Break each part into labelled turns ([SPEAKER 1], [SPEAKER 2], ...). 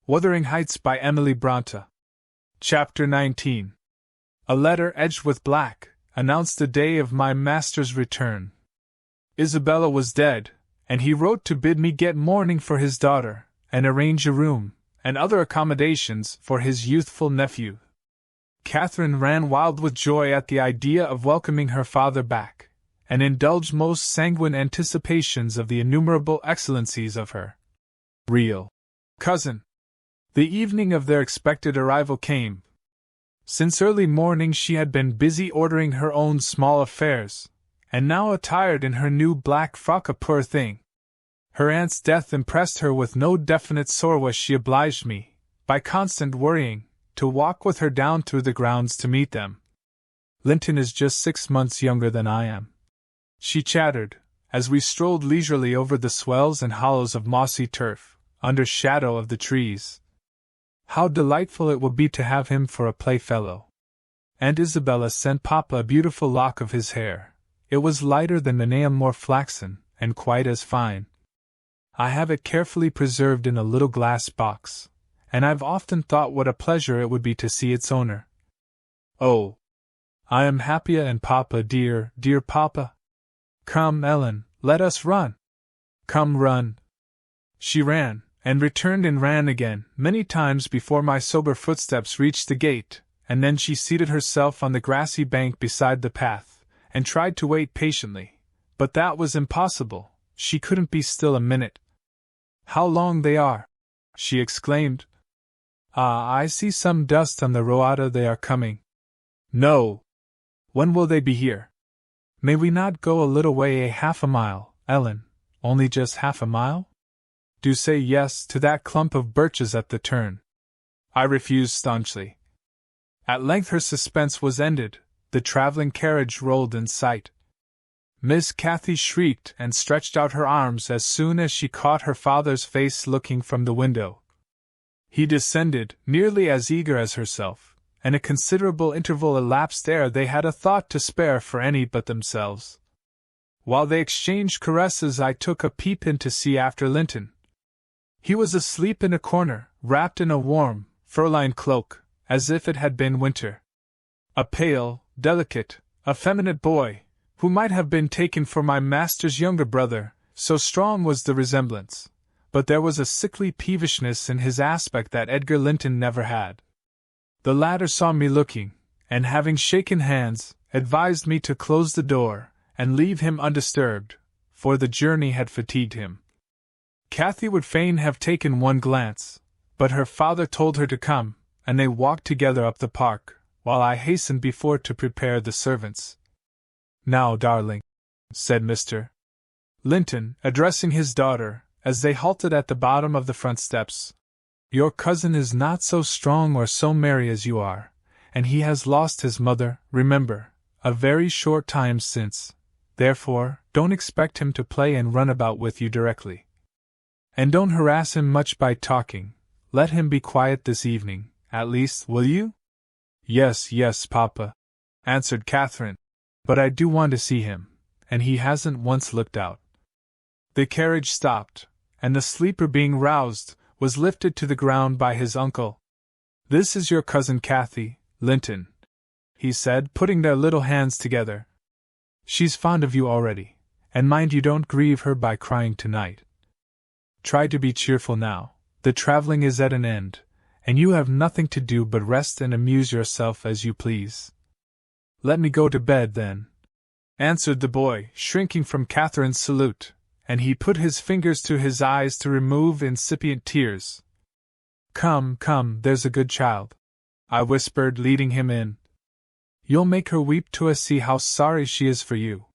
[SPEAKER 1] Wuthering Heights by Emily Brontë. Chapter 19. A letter edged with black announced the day of my master's return. Isabella was dead, and he wrote to bid me get mourning for his daughter, and arrange a room, and other accommodations for his youthful nephew. Catherine ran wild with joy at the idea of welcoming her father back, and indulged most sanguine anticipations of the innumerable excellencies of her real cousin. The evening of their expected arrival came. Since early morning she had been busy ordering her own small affairs, and now attired in her new black frock, a poor thing. Her aunt's death impressed her with no definite sorrow. She obliged me, by constant worrying, to walk with her down through the grounds to meet them. Linton is just 6 months younger than I am, she chattered, as we strolled leisurely over the swells and hollows of mossy turf, under shadow of the trees. How delightful it will be to have him for a playfellow. Aunt Isabella sent Papa a beautiful lock of his hair. It was lighter than the nail, more flaxen, and quite as fine. I have it carefully preserved in a little glass box, and I've often thought what a pleasure it would be to see its owner. Oh, I am happy, and Papa, dear, dear Papa. Come, Ellen, let us run. Come, run. She ran, and returned and ran again, many times before my sober footsteps reached the gate, and then she seated herself on the grassy bank beside the path, and tried to wait patiently, but that was impossible. She couldn't be still a minute. How long they are! She exclaimed. Ah, I see some dust on the roada. They are coming. No. When will they be here? May we not go a little way, half a mile, Ellen, only just half a mile? Do say yes to that clump of birches at the turn. I refused staunchly. At length her suspense was ended. The traveling carriage rolled in sight. Miss Cathy shrieked and stretched out her arms as soon as she caught her father's face looking from the window. He descended, nearly as eager as herself, and a considerable interval elapsed ere they had a thought to spare for any but themselves. While they exchanged caresses, I took a peep in to see after Linton. He was asleep in a corner, wrapped in a warm, fur-lined cloak, as if it had been winter. A pale, delicate, effeminate boy, who might have been taken for my master's younger brother, so strong was the resemblance, but there was a sickly peevishness in his aspect that Edgar Linton never had. The latter saw me looking, and having shaken hands, advised me to close the door, and leave him undisturbed, for the journey had fatigued him. Cathy would fain have taken one glance, but her father told her to come, and they walked together up the park, while I hastened before to prepare the servants. Now, darling, said Mr. Linton, addressing his daughter, as they halted at the bottom of the front steps, your cousin is not so strong or so merry as you are, and he has lost his mother, remember, a very short time since. Therefore, don't expect him to play and run about with you directly. And don't harass him much by talking. Let him be quiet this evening, at least, will you? Yes, yes, Papa, answered Catherine, but I do want to see him, and he hasn't once looked out. The carriage stopped, and the sleeper, being roused, was lifted to the ground by his uncle. This is your cousin Cathy, Linton, he said, putting their little hands together. She's fond of you already, and mind you don't grieve her by crying tonight. Try to be cheerful now. The traveling is at an end, and you have nothing to do but rest and amuse yourself as you please. Let me go to bed, then, answered the boy, shrinking from Catherine's salute, and he put his fingers to his eyes to remove incipient tears. Come, come, there's a good child, I whispered, leading him in. You'll make her weep to see how sorry she is for you.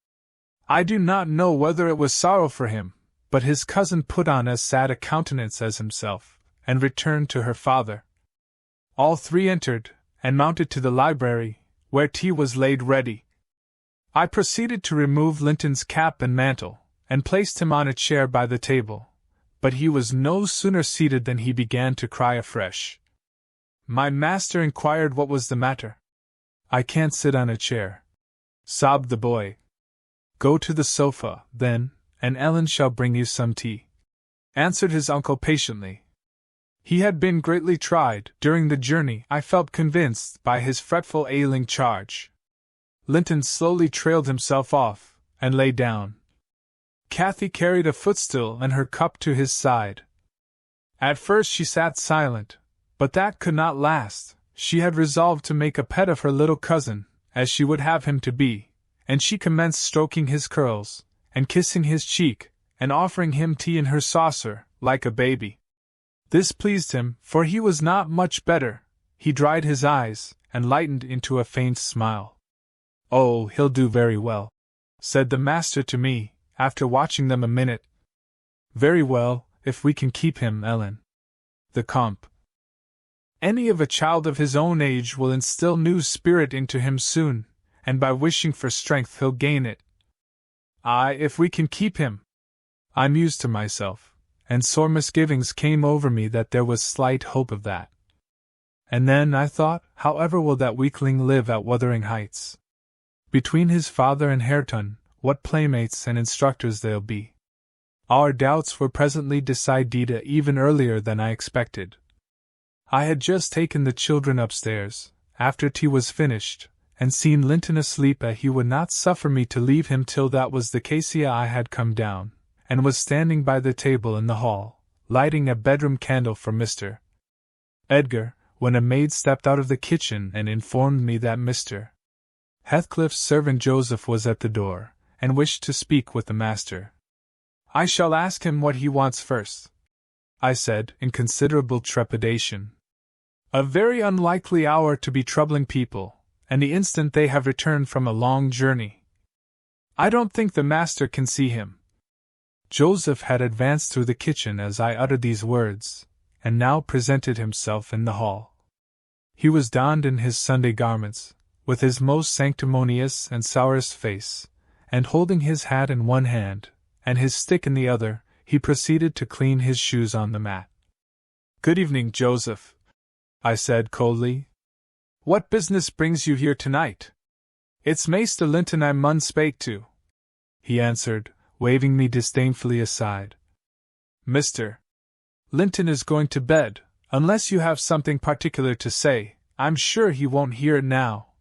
[SPEAKER 1] I do not know whether it was sorrow for him, but his cousin put on as sad a countenance as himself, and returned to her father. All three entered, and mounted to the library, where tea was laid ready. I proceeded to remove Linton's cap and mantle, and placed him on a chair by the table, but he was no sooner seated than he began to cry afresh. My master inquired what was the matter. I can't sit on a chair, sobbed the boy. Go to the sofa, then, and Ellen shall bring you some tea, answered his uncle patiently. He had been greatly tried during the journey, I felt convinced, by his fretful ailing charge. Linton slowly trailed himself off, and lay down. Kathy carried a footstool and her cup to his side. At first she sat silent, but that could not last. She had resolved to make a pet of her little cousin, as she would have him to be, and she commenced stroking his curls, and kissing his cheek, and offering him tea in her saucer, like a baby. This pleased him, for he was not much better. He dried his eyes, and lightened into a faint smile. "Oh, he'll do very well," said the master to me, after watching them a minute. "Very well, if we can keep him, Ellen." The comp. Any of a child of his own age will instill new spirit into him soon, and by wishing for strength he'll gain it. Aye, if we can keep him. I mused to myself, and sore misgivings came over me that there was slight hope of that. And then I thought, however will that weakling live at Wuthering Heights? Between his father and Hareton, what playmates and instructors they'll be. Our doubts were presently decided even earlier than I expected. I had just taken the children upstairs, after tea was finished, and seen Linton asleep, and he would not suffer me to leave him till that was the case. I had come down, and was standing by the table in the hall, lighting a bedroom candle for Mr. Edgar, when a maid stepped out of the kitchen and informed me that Mr. Heathcliff's servant Joseph was at the door, and wished to speak with the master. "I shall ask him what he wants first," I said, in considerable trepidation. A very unlikely hour to be troubling people, and the instant they have returned from a long journey. "I don't think the master can see him." Joseph had advanced through the kitchen as I uttered these words, and now presented himself in the hall. He was donned in his Sunday garments, with his most sanctimonious and sourest face, and holding his hat in one hand, and his stick in the other, he proceeded to clean his shoes on the mat. "Good evening, Joseph," I said coldly. "What business brings you here tonight?" "It's Maester Linton I mun spake to," he answered, waving me disdainfully aside. "Mr. Linton is going to bed, unless you have something particular to say. I'm sure he won't hear it now,"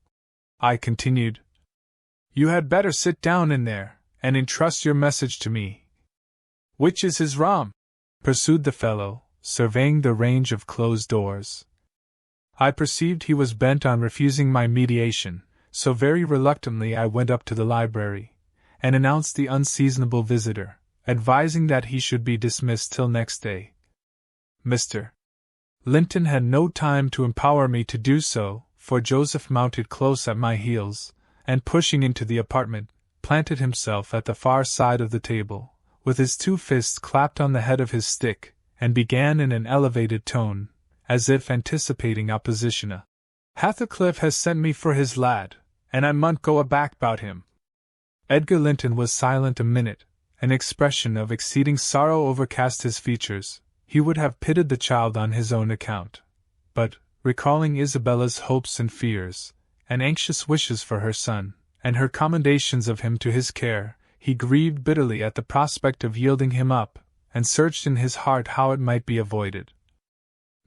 [SPEAKER 1] I continued. "You had better sit down in there, and entrust your message to me." "Which is his room?" pursued the fellow, surveying the range of closed doors. I perceived he was bent on refusing my mediation, so very reluctantly I went up to the library, and announced the unseasonable visitor, advising that he should be dismissed till next day. Mr. Linton had no time to empower me to do so, for Joseph mounted close at my heels, and pushing into the apartment, planted himself at the far side of the table, with his two fists clapped on the head of his stick, and began in an elevated tone, as if anticipating opposition. "Heathcliff has sent me for his lad, and I mun go aback 'bout him." Edgar Linton was silent a minute. An expression of exceeding sorrow overcast his features. He would have pitied the child on his own account, but, recalling Isabella's hopes and fears, and anxious wishes for her son, and her commendations of him to his care, he grieved bitterly at the prospect of yielding him up, and searched in his heart how it might be avoided.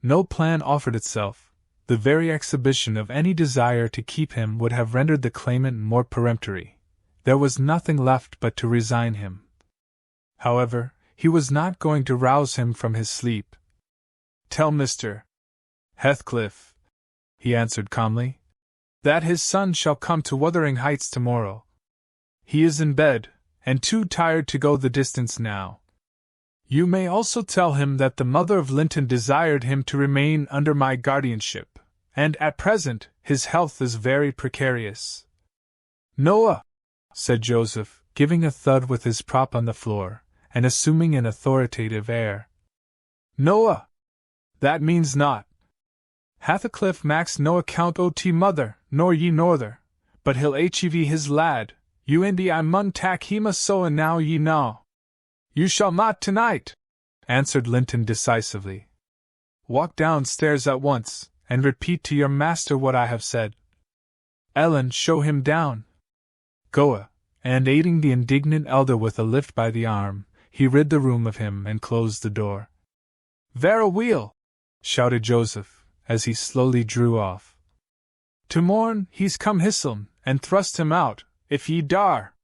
[SPEAKER 1] No plan offered itself. The very exhibition of any desire to keep him would have rendered the claimant more peremptory. There was nothing left but to resign him. However, he was not going to rouse him from his sleep. "Tell Mr. Heathcliff," he answered calmly, "that his son shall come to Wuthering Heights tomorrow. He is in bed, and too tired to go the distance now. You may also tell him that the mother of Linton desired him to remain under my guardianship, and at present his health is very precarious." "Noah," said Joseph, giving a thud with his prop on the floor, and assuming an authoritative air. "Noah! That means naught. Heathcliff makes no account o' t' mother, nor ye norther, but he'll hev his lad, you and I mun tak him so, and now ye know." "You shall not tonight," answered Linton decisively. "Walk downstairs at once, and repeat to your master what I have said. Ellen, show him down." Goa, and aiding the indignant elder with a lift by the arm, he rid the room of him and closed the door. "Vera weel," shouted Joseph, as he slowly drew off. To morn he's come hisselm, and thrust him out, if ye dar!